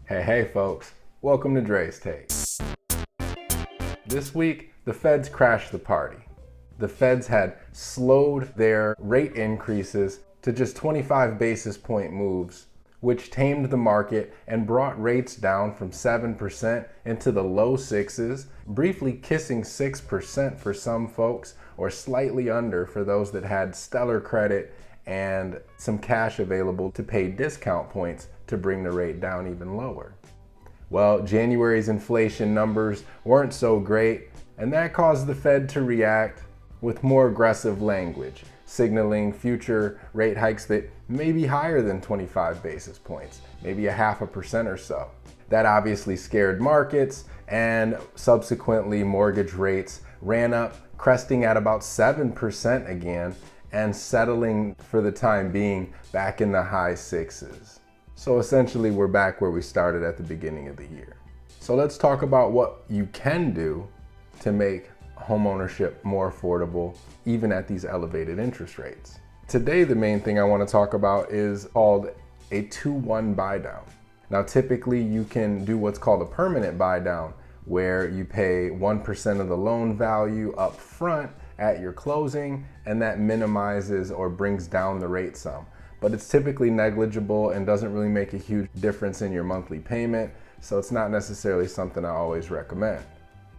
Hey folks, welcome to Dre's Take. This week, the Feds crashed the party. The Feds had slowed their rate increases to just 25 basis point moves, which tamed the market and brought rates down from 7% into the low sixes, briefly kissing 6% for some folks, or slightly under for those that had stellar credit and some cash available to pay discount points to bring the rate down even lower. Well, January's inflation numbers weren't so great, and that caused the Fed to react with more aggressive language, signaling future rate hikes that may be higher than 25 basis points, maybe 0.5% or so. That obviously scared markets, and subsequently mortgage rates ran up, cresting at about 7% again, and settling for the time being back in the high sixes. So essentially we're back where we started at the beginning of the year. So let's talk about what you can do to make homeownership more affordable even at these elevated interest rates. Today the main thing I want to talk about is called a 2-1 buy down. Now typically you can do what's called a permanent buy down, where you pay 1% of the loan value up front at your closing, and that minimizes or brings down the rate some. But it's typically negligible and doesn't really make a huge difference in your monthly payment, so it's not necessarily something I always recommend.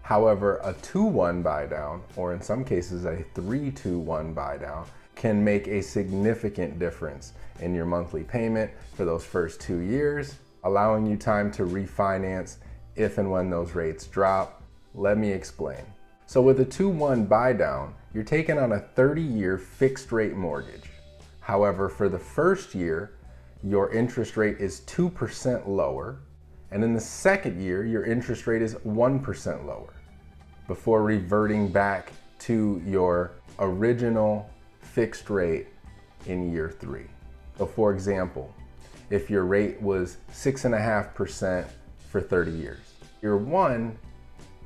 However, a 2-1 buy down, or in some cases a 3-2-1 buy down, can make a significant difference in your monthly payment for those first 2 years, allowing you time to refinance if and when those rates drop. Let me explain. So with a 2-1 buy down, you're taking on a 30-year fixed rate mortgage. However, for the first year, your interest rate is 2% lower, and in the second year, your interest rate is 1% lower, before reverting back to your original fixed rate in year 3. So for example, if your rate was 6.5% for 30 years, year 1,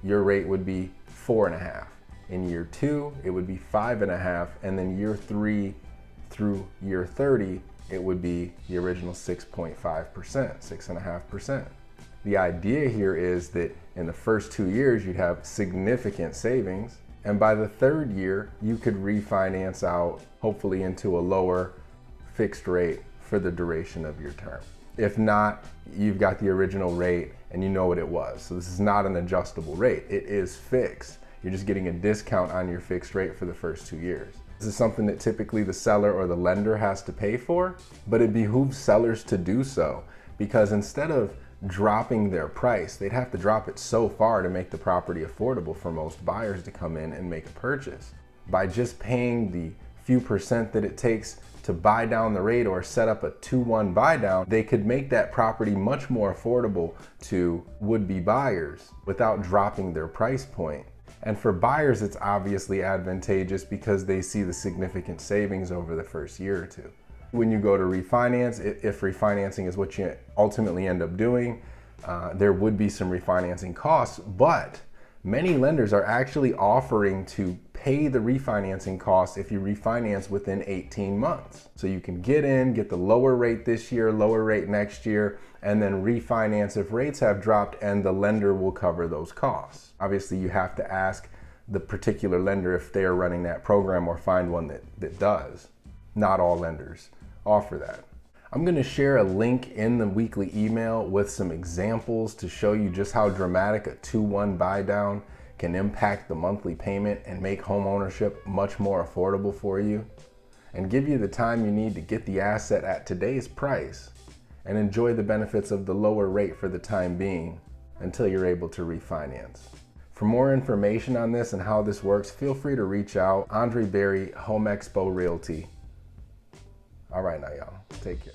your rate would be 4.5. In year 2, it would be 5.5, and then year 3 through year 30, it would be the original 6.5%, 6.5%. The idea here is that in the first 2 years, you'd have significant savings, and by the third year, you could refinance out, hopefully into a lower fixed rate for the duration of your term. If not, you've got the original rate and you know what it was. So this is not an adjustable rate, it is fixed. You're just getting a discount on your fixed rate for the first 2 years. This is something that typically the seller or the lender has to pay for, but it behooves sellers to do so, because instead of dropping their price, they'd have to drop it so far to make the property affordable for most buyers to come in and make a purchase. By just paying the few percent that it takes to buy down the rate or set up a 2-1 buy down, they could make that property much more affordable to would-be buyers without dropping their price point. And for buyers, it's obviously advantageous because they see the significant savings over the first year or two. When you go to refinance, if refinancing is what you ultimately end up doing, there would be some refinancing costs, but many lenders are actually offering to pay the refinancing costs if you refinance within 18 months. So you can get in, get the lower rate this year, lower rate next year, and then refinance if rates have dropped, and the lender will cover those costs. Obviously, you have to ask the particular lender if they are running that program or find one that does. Not all lenders offer that. I'm going to share a link in the weekly email with some examples to show you just how dramatic a 2-1 buy down can impact the monthly payment and make home ownership much more affordable for you, and give you the time you need to get the asset at today's price and enjoy the benefits of the lower rate for the time being until you're able to refinance. For more information on this and how this works, feel free to reach out. Andre Berry, Home Expo Realty. All right now, y'all, take care.